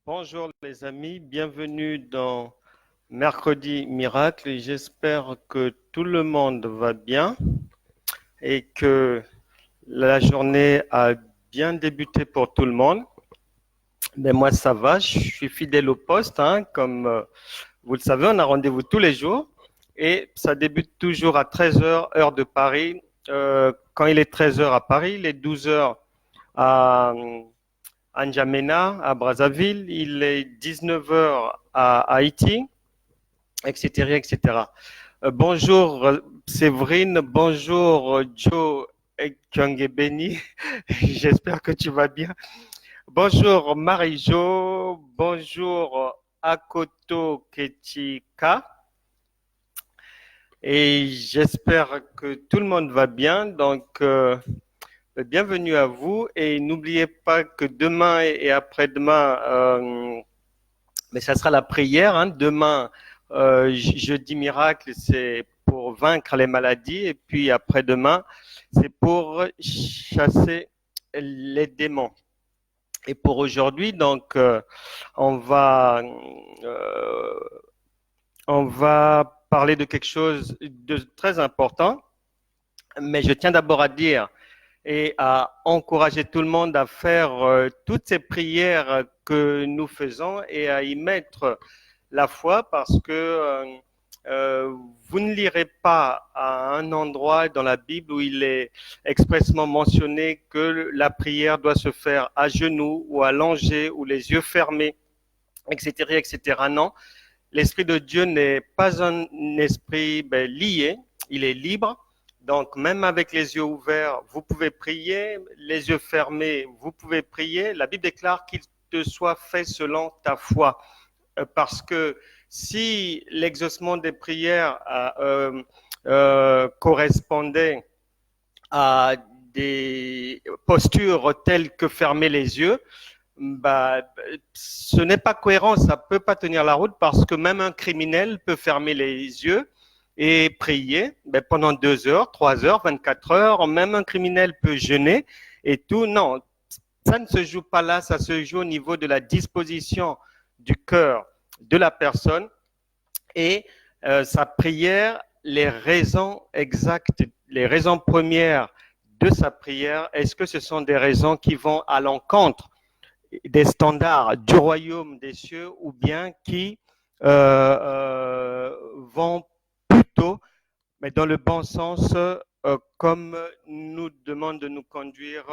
Bonjour les amis, bienvenue dans Mercredi Miracle. J'espère que tout le monde va bien et que la journée a bien débuté pour tout le monde. Mais moi ça va, je suis fidèle au poste, comme vous le savez, on a rendez-vous tous les jours et ça débute toujours à 13 heures, heure de Paris. Quand il est 13 heures à Paris, il est 12 heures à N'Djamena, à Brazzaville, il est 19 heures à Haïti, etc., etc. Bonjour Séverine, bonjour Joe Kyongebeni, j'espère que tu vas bien. Bonjour Marie-Jo, bonjour Akoto Ketika, et j'espère que tout le monde va bien. Donc, bienvenue à vous et n'oubliez pas que demain et après-demain, mais ça sera la prière. Demain, jeudi miracle, c'est pour vaincre les maladies et puis après-demain, c'est pour chasser les démons. Et pour aujourd'hui, donc, on va euh, on va parler de quelque chose de très important. Mais je tiens d'abord à dire et à encourager tout le monde à faire toutes ces prières que nous faisons et à y mettre la foi parce que vous ne lirez pas à un endroit dans la Bible où il est expressément mentionné que la prière doit se faire à genoux ou allongée ou les yeux fermés, etc., etc. Non, l'Esprit de Dieu n'est pas un esprit lié, il est libre. Donc, même avec les yeux ouverts, vous pouvez prier, les yeux fermés, vous pouvez prier. La Bible déclare qu'il te soit fait selon ta foi. Parce que si l'exaucement des prières correspondait à des postures telles que fermer les yeux, ce n'est pas cohérent, ça peut pas tenir la route parce que même un criminel peut fermer les yeux et prier pendant 2 heures, 3 heures, 24 heures. Même un criminel peut jeûner et tout. Non, ça ne se joue pas là, ça se joue au niveau de la disposition du cœur de la personne et sa prière, les raisons exactes, les raisons premières de sa prière, est-ce que ce sont des raisons qui vont à l'encontre des standards du royaume des cieux ou bien qui vont plutôt, mais dans le bon sens, comme nous demande de nous conduire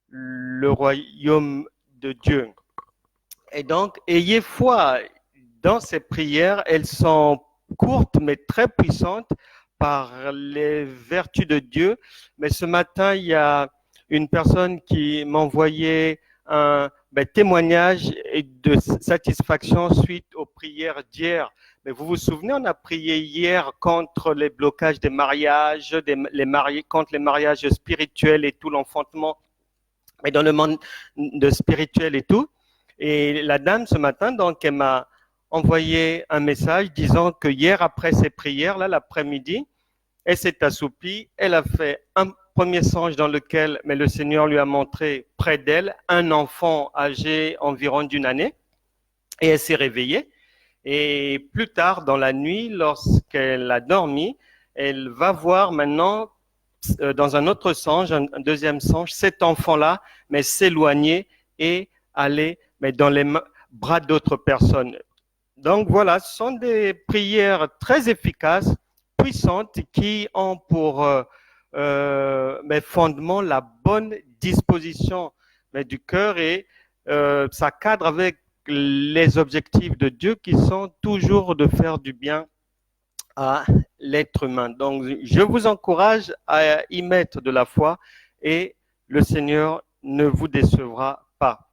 le royaume de Dieu. Et donc, ayez foi dans ces prières. Elles sont courtes mais très puissantes par les vertus de Dieu. Mais ce matin, il y a une personne qui m'envoyait un témoignage de satisfaction suite aux prières d'hier. Mais vous vous souvenez, on a prié hier contre les blocages des mariages, contre les mariages spirituels et tout l'enfantement, mais dans le monde de spirituel et tout. Et la dame ce matin, donc, elle m'a envoyé un message disant que hier après ces prières, là, l'après-midi, elle s'est assoupie, elle a fait un premier songe dans lequel mais le Seigneur lui a montré près d'elle un enfant âgé environ d'une année et elle s'est réveillée. Et plus tard dans la nuit, lorsqu'elle a dormi, elle va voir maintenant dans un autre songe, un deuxième songe, cet enfant-là, mais s'éloigner et aller mais dans les bras d'autres personnes. Donc voilà, ce sont des prières très efficaces, puissantes, qui ont pour fondement la bonne disposition du cœur et ça cadre avec les objectifs de Dieu qui sont toujours de faire du bien à l'être humain. Donc, je vous encourage à y mettre de la foi et le Seigneur ne vous décevra pas.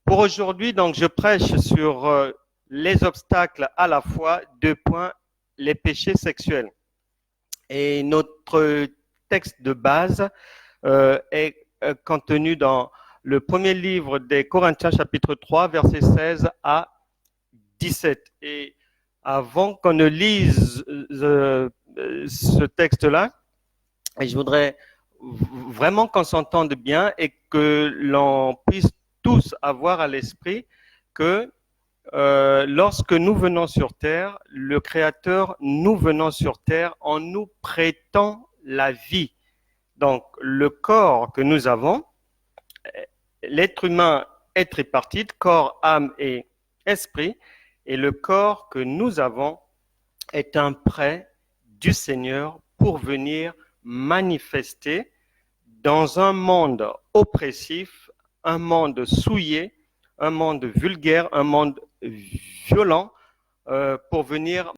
Pour aujourd'hui, donc, je prêche sur les obstacles à la foi, 2 points, les péchés sexuels. Et notre texte de base est contenu dans le premier livre des Corinthiens, chapitre 3, versets 16 à 17. Et avant qu'on ne lise ce texte-là, je voudrais vraiment qu'on s'entende bien et que l'on puisse tous avoir à l'esprit que lorsque nous venons sur terre, le Créateur, nous venons sur terre en nous prêtant la vie. Donc, le corps que nous avons, l'être humain est tripartite, corps, âme et esprit, et le corps que nous avons est un prêt du Seigneur pour venir manifester dans un monde oppressif, un monde souillé, un monde vulgaire, un monde violent, pour venir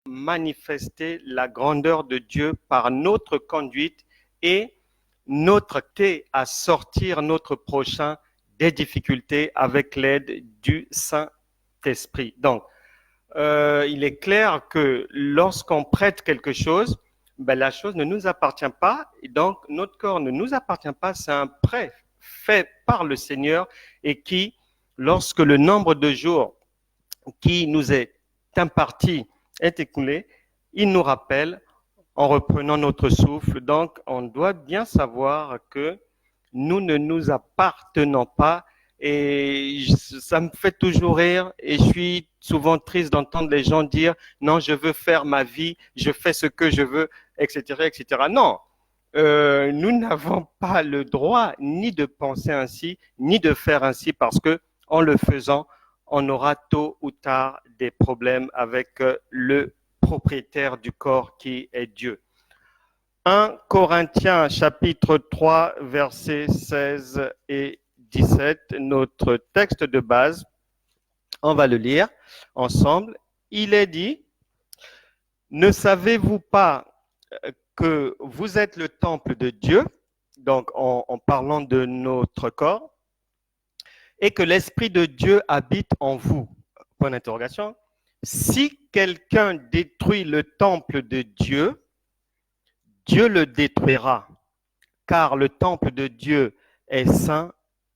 manifester la grandeur de Dieu par notre conduite et notre quai à sortir notre prochain des difficultés avec l'aide du Saint-Esprit. Donc, il est clair que lorsqu'on prête quelque chose, ben, la chose ne nous appartient pas, et donc notre corps ne nous appartient pas, c'est un prêt fait par le Seigneur et qui, lorsque le nombre de jours qui nous est imparti est écoulé, il nous rappelle en reprenant notre souffle. Donc, on doit bien savoir que nous ne nous appartenons pas. Et ça me fait toujours rire et je suis souvent triste d'entendre les gens dire non, je veux faire ma vie, je fais ce que je veux, etc., etc. Non, nous n'avons pas le droit ni de penser ainsi, ni de faire ainsi parce que en le faisant, on aura tôt ou tard des problèmes avec le propriétaire du corps qui est Dieu. 1 Corinthiens chapitre 3 versets 16 et 17, notre texte de base, on va le lire ensemble. Il est dit, ne savez-vous pas que vous êtes le temple de Dieu, donc en parlant de notre corps, et que l'Esprit de Dieu habite en vous? Point d'interrogation. Si quelqu'un détruit le temple de Dieu, Dieu le détruira, car le temple de Dieu est saint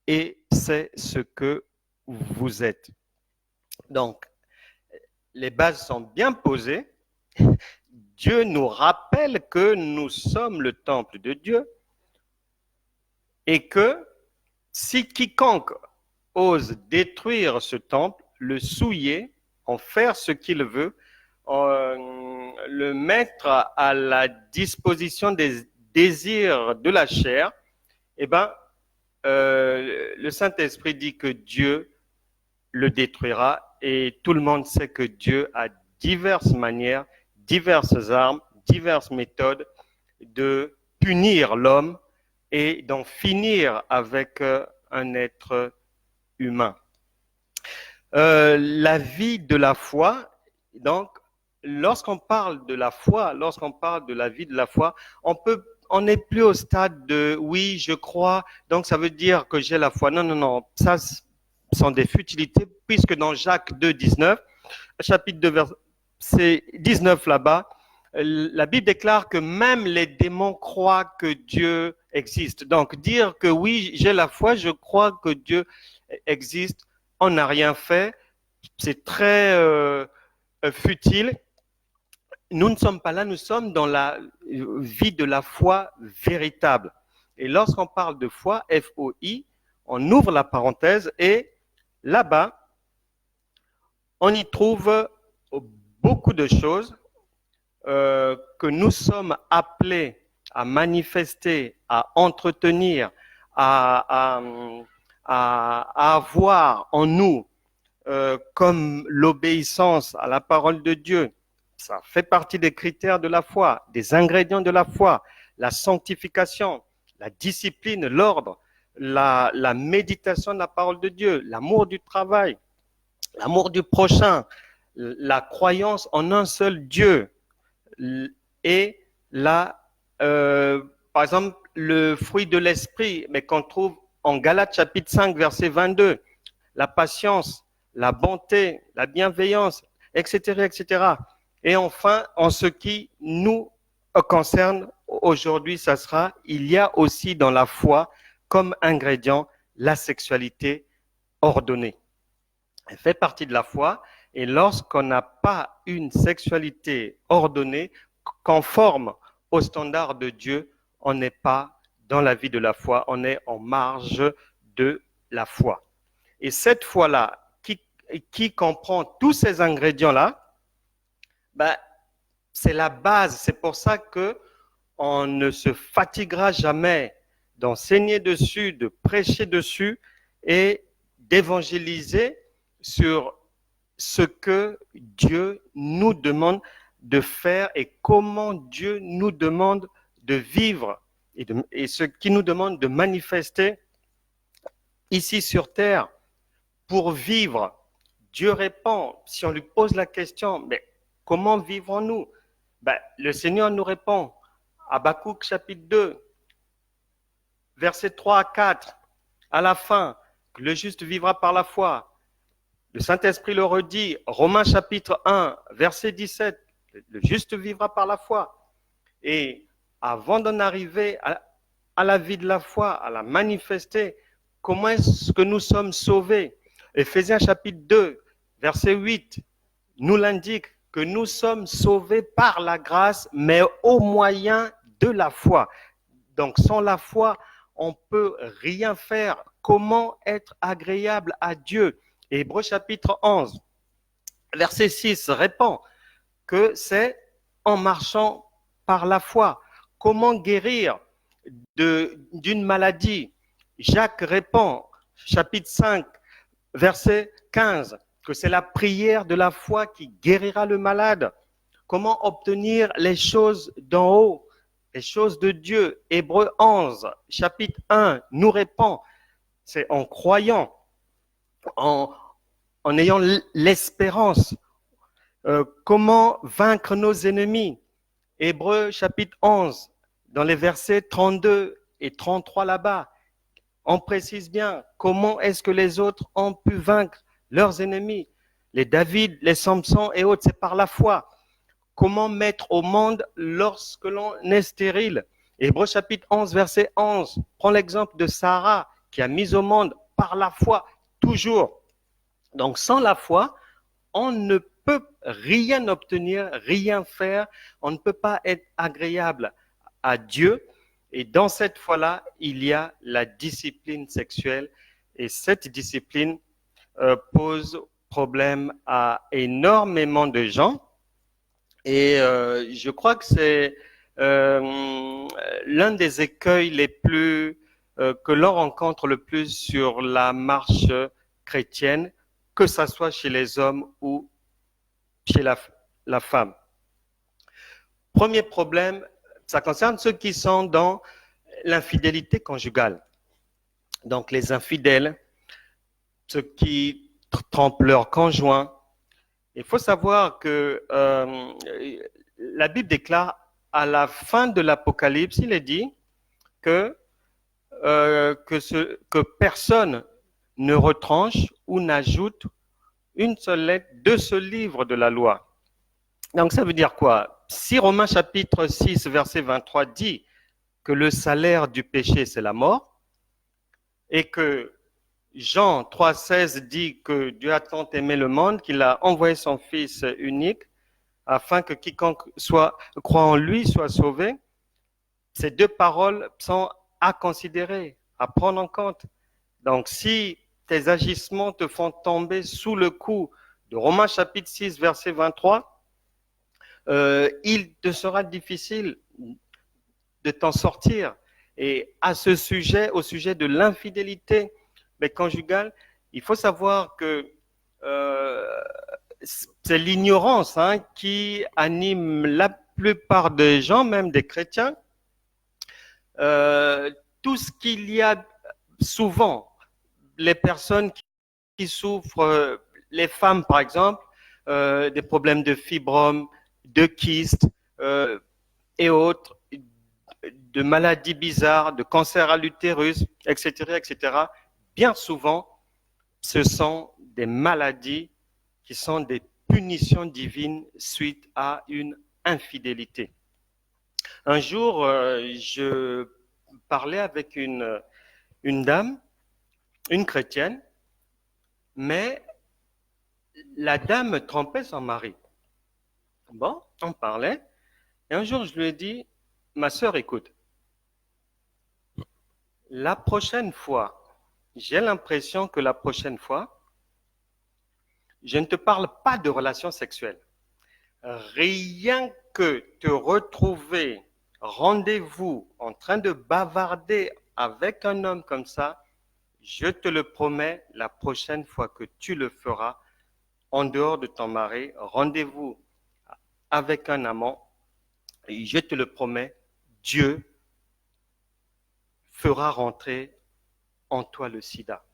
et c'est ce que vous êtes. Donc, les bases sont bien posées. Dieu nous rappelle que nous sommes le temple de Dieu et que si quiconque ose détruire ce temple, le souiller, en faire ce qu'il veut, le mettre à la disposition des désirs de la chair, eh ben, le Saint-Esprit dit que Dieu le détruira et tout le monde sait que Dieu a diverses manières, diverses armes, diverses méthodes de punir l'homme et d'en finir avec un être humain. La vie de la foi, donc, lorsqu'on parle de la foi, lorsqu'on parle de la vie de la foi, on n'est plus au stade de oui, je crois, donc ça veut dire que j'ai la foi. Non, non, non, ça sont des futilités, puisque dans Jacques 2, 19, chapitre 2, verset 19 là-bas, la Bible déclare que même les démons croient que Dieu existe. Donc dire que oui, j'ai la foi, je crois que Dieu existe, on n'a rien fait, c'est très futile. Nous ne sommes pas là, nous sommes dans la vie de la foi véritable. Et lorsqu'on parle de foi, F-O-I, on ouvre la parenthèse et là-bas, on y trouve beaucoup de choses que nous sommes appelés à manifester, à entretenir, à avoir en nous comme l'obéissance à la parole de Dieu. Ça fait partie des critères de la foi, des ingrédients de la foi, la sanctification, la discipline, l'ordre, la méditation de la parole de Dieu, l'amour du travail, l'amour du prochain, la croyance en un seul Dieu et par exemple, le fruit de l'esprit, mais qu'on trouve en Galates chapitre 5, verset 22, la patience, la bonté, la bienveillance, etc., etc. Et enfin, en ce qui nous concerne aujourd'hui, ça sera, il y a aussi dans la foi comme ingrédient la sexualité ordonnée. Elle fait partie de la foi et lorsqu'on n'a pas une sexualité ordonnée, conforme aux standards de Dieu, on n'est pas dans la vie de la foi, on est en marge de la foi. Et cette foi-là, qui comprend tous ces ingrédients-là, ben, c'est la base. C'est pour ça que on ne se fatiguera jamais d'enseigner dessus, de prêcher dessus et d'évangéliser sur ce que Dieu nous demande de faire et comment Dieu nous demande de vivre et ce qu'il nous demande de manifester ici sur terre pour vivre. Dieu répond, si on lui pose la question, mais comment vivons-nous? Ben, le Seigneur nous répond, Habakkuk chapitre 2, versets 3 à 4, à la fin, le juste vivra par la foi. Le Saint-Esprit le redit, Romains chapitre 1, verset 17, le juste vivra par la foi. Et avant d'en arriver à la vie de la foi, à la manifester, comment est-ce que nous sommes sauvés? Éphésiens chapitre 2, verset 8, nous l'indique que nous sommes sauvés par la grâce, mais au moyen de la foi. Donc sans la foi, on ne peut rien faire. Comment être agréable à Dieu? Hébreux chapitre 11, verset 6 répond que c'est en marchant par la foi. Comment guérir d'une maladie? Jacques répond, chapitre 5, verset 15, que c'est la prière de la foi qui guérira le malade. Comment obtenir les choses d'en haut, les choses de Dieu? Hébreux 11, chapitre 1, nous répond, c'est en croyant, en ayant l'espérance. Comment vaincre nos ennemis? Hébreux chapitre 11, dans les versets 32 et 33 là-bas, on précise bien comment est-ce que les autres ont pu vaincre leurs ennemis. Les David, les Samson et autres, c'est par la foi. Comment mettre au monde lorsque l'on est stérile? Hébreux chapitre 11, verset 11, prends l'exemple de Sarah qui a mis au monde par la foi, toujours. Donc sans la foi, on ne peut rien obtenir, rien faire, on ne peut pas être agréable à Dieu. Et dans cette foi-là, il y a la discipline sexuelle. Et cette discipline pose problème à énormément de gens. Et je crois que c'est l'un des écueils les plus que l'on rencontre le plus sur la marche chrétienne, que ce soit chez les hommes ou chez la femme. Premier problème, ça concerne ceux qui sont dans l'infidélité conjugale. Donc les infidèles, ceux qui trompent leur conjoint. Il faut savoir que la Bible déclare à la fin de l'Apocalypse, il est dit que personne ne retranche ou n'ajoute une seule lettre de ce livre de la loi. Donc ça veut dire quoi? Si Romains chapitre 6, verset 23 dit que le salaire du péché, c'est la mort, et que Jean 3,16 dit que Dieu a tant aimé le monde qu'il a envoyé son Fils unique afin que quiconque croit en lui soit sauvé, ces deux paroles sont à considérer, à prendre en compte. Donc si tes agissements te font tomber sous le coup de Romains chapitre 6, verset 23, il te sera difficile de t'en sortir. Et à ce sujet, au sujet de l'infidélité conjugale, il faut savoir que c'est l'ignorance qui anime la plupart des gens, même des chrétiens. Tout ce qu'il y a souvent, les personnes qui souffrent, les femmes par exemple, des problèmes de fibromes, de kystes et autres, de maladies bizarres, de cancer à l'utérus, etc., etc. Bien souvent, ce sont des maladies qui sont des punitions divines suite à une infidélité. Un jour, je parlais avec une dame, une chrétienne, mais la dame trompait son mari. Bon, on parlait, et un jour je lui ai dit, ma sœur, écoute, la prochaine fois, j'ai l'impression que la prochaine fois, je ne te parle pas de relations sexuelles. Rien que te retrouver, rendez-vous, en train de bavarder avec un homme comme ça, je te le promets, la prochaine fois que tu le feras, en dehors de ton mari, rendez-vous avec un amant, et je te le promets, Dieu fera rentrer en toi le sida.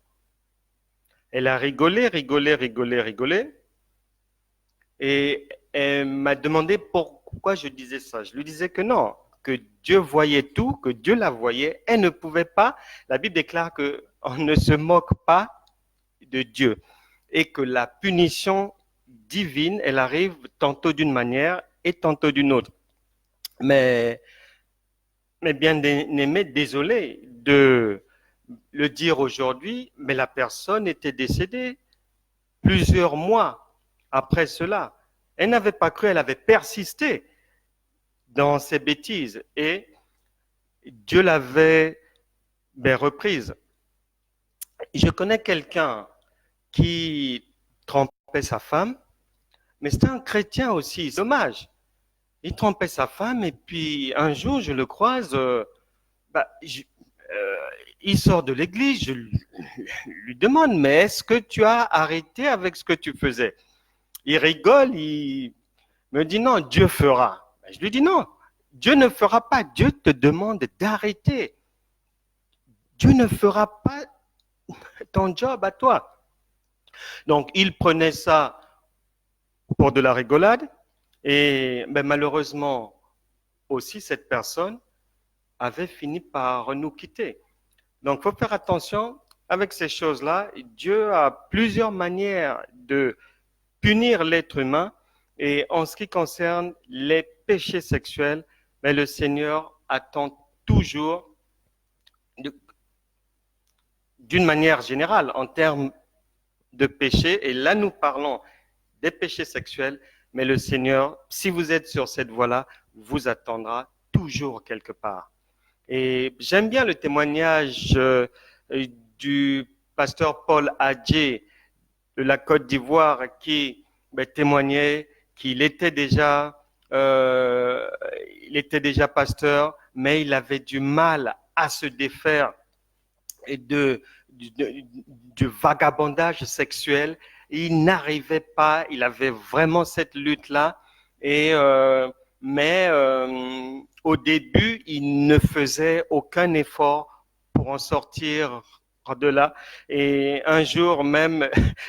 Elle a rigolé, rigolé, rigolé, rigolé. Et elle m'a demandé pourquoi je disais ça. Je lui disais que non, que Dieu voyait tout, que Dieu la voyait. Elle ne pouvait pas. La Bible déclare qu'on ne se moque pas de Dieu et que la punition divine, elle arrive tantôt d'une manière et tantôt d'une autre. Mais bien aimé, désolé de le dire aujourd'hui, mais la personne était décédée plusieurs mois après cela. Elle n'avait pas cru, elle avait persisté dans ses bêtises et Dieu l'avait reprise. Je connais quelqu'un qui trompait sa femme, mais c'était un chrétien aussi, c'est dommage. Il trompait sa femme et puis un jour je le croise, il sort de l'église, je lui demande, mais est-ce que tu as arrêté avec ce que tu faisais? Il rigole, il me dit non, Dieu fera. Je lui dis non, Dieu ne fera pas, Dieu te demande d'arrêter. Dieu ne fera pas ton job à toi. Donc il prenait ça pour de la rigolade et malheureusement aussi cette personne avait fini par nous quitter. Donc il faut faire attention avec ces choses-là. Dieu a plusieurs manières de punir l'être humain. Et en ce qui concerne les péchés sexuels, mais le Seigneur attend toujours, d'une manière générale, en termes de péché, et là nous parlons des péchés sexuels, mais le Seigneur, si vous êtes sur cette voie-là, vous attendra toujours quelque part. Et j'aime bien le témoignage du pasteur Paul Adjé de la Côte d'Ivoire qui témoignait qu'il était déjà pasteur, mais il avait du mal à se défaire du vagabondage sexuel. Il n'arrivait pas, il avait vraiment cette lutte-là, mais au début, il ne faisait aucun effort pour en sortir de là. Et un jour même,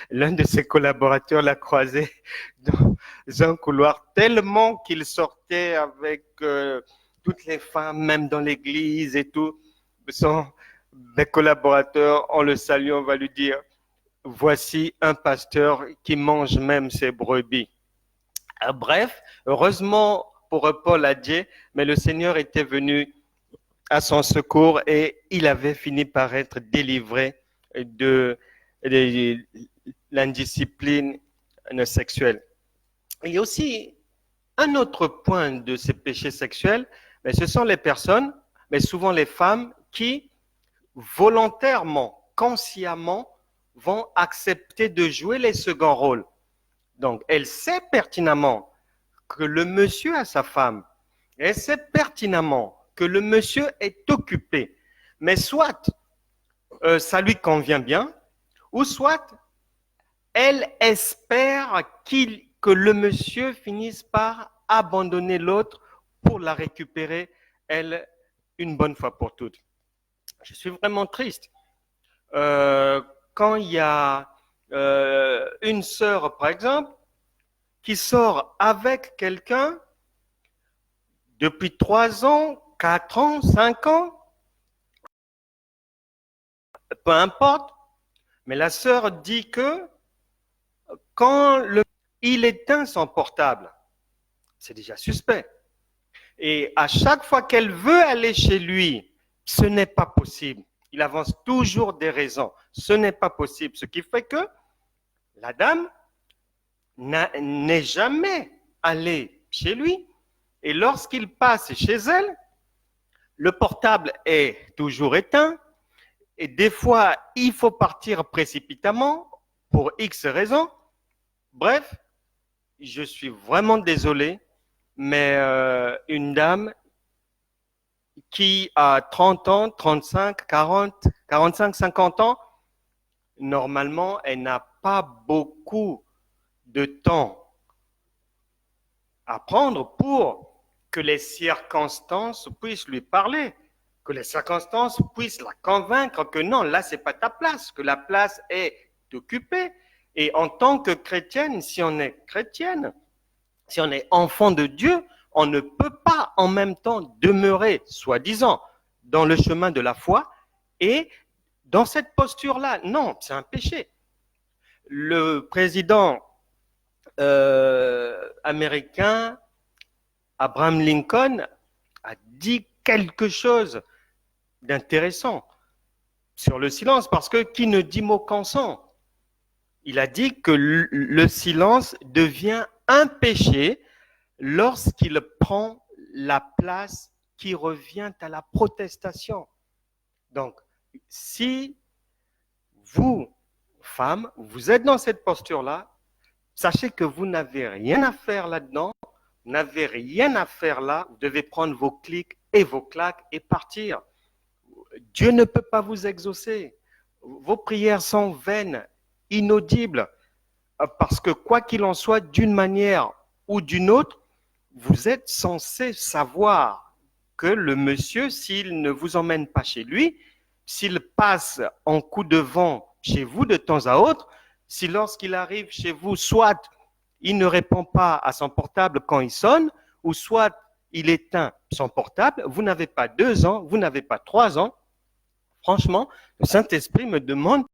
l'un de ses collaborateurs l'a croisé dans un couloir tellement qu'il sortait avec toutes les femmes, même dans l'église et tout. Mes collaborateurs, en le saluant, on va lui dire, voici un pasteur qui mange même ses brebis. Bref, heureusement pour Paul Adjé, mais le Seigneur était venu à son secours et il avait fini par être délivré de l'indiscipline sexuelle. Il y a aussi un autre point de ces péchés sexuels, mais ce sont les personnes, mais souvent les femmes, qui volontairement, consciemment, vont accepter de jouer les seconds rôles. Donc, elle sait pertinemment que le monsieur a sa femme, elle sait pertinemment que le monsieur est occupé, mais soit ça lui convient bien, ou soit elle espère que le monsieur finisse par abandonner l'autre pour la récupérer, elle, une bonne fois pour toutes. Je suis vraiment triste. Quand il y a une sœur, par exemple, qui sort avec quelqu'un depuis 3 ans, 4 ans, 5 ans, peu importe, mais la sœur dit que quand il éteint son portable, c'est déjà suspect. Et à chaque fois qu'elle veut aller chez lui, ce n'est pas possible. Il avance toujours des raisons. Ce n'est pas possible. Ce qui fait que la dame n'est jamais allée chez lui. Et lorsqu'il passe chez elle, le portable est toujours éteint. Et des fois, il faut partir précipitamment pour X raisons. Bref, je suis vraiment désolé, mais une dame qui a 30 ans, 35, 40, 45, 50 ans, normalement, elle n'a pas beaucoup de temps à prendre pour que les circonstances puissent lui parler, que les circonstances puissent la convaincre que non, là, c'est pas ta place, que la place est occupée. Et en tant que chrétienne, si on est chrétienne, si on est enfant de Dieu, on ne peut pas en même temps demeurer, soi-disant, dans le chemin de la foi et dans cette posture-là. Non, c'est un péché. Le président américain, Abraham Lincoln, a dit quelque chose d'intéressant sur le silence, parce que qui ne dit mot consent? Il a dit que le silence devient un péché lorsqu'il prend la place qui revient à la protestation. Donc, si vous, femmes, vous êtes dans cette posture-là, sachez que vous n'avez rien à faire là-dedans, vous n'avez rien à faire là, vous devez prendre vos clics et vos claques et partir. Dieu ne peut pas vous exaucer. Vos prières sont vaines, inaudibles, parce que quoi qu'il en soit, d'une manière ou d'une autre, vous êtes censé savoir que le monsieur, s'il ne vous emmène pas chez lui, s'il passe en coup de vent chez vous de temps à autre, si lorsqu'il arrive chez vous, soit il ne répond pas à son portable quand il sonne, ou soit il éteint son portable, vous n'avez pas 2 ans, vous n'avez pas 3 ans. Franchement, le Saint-Esprit me demande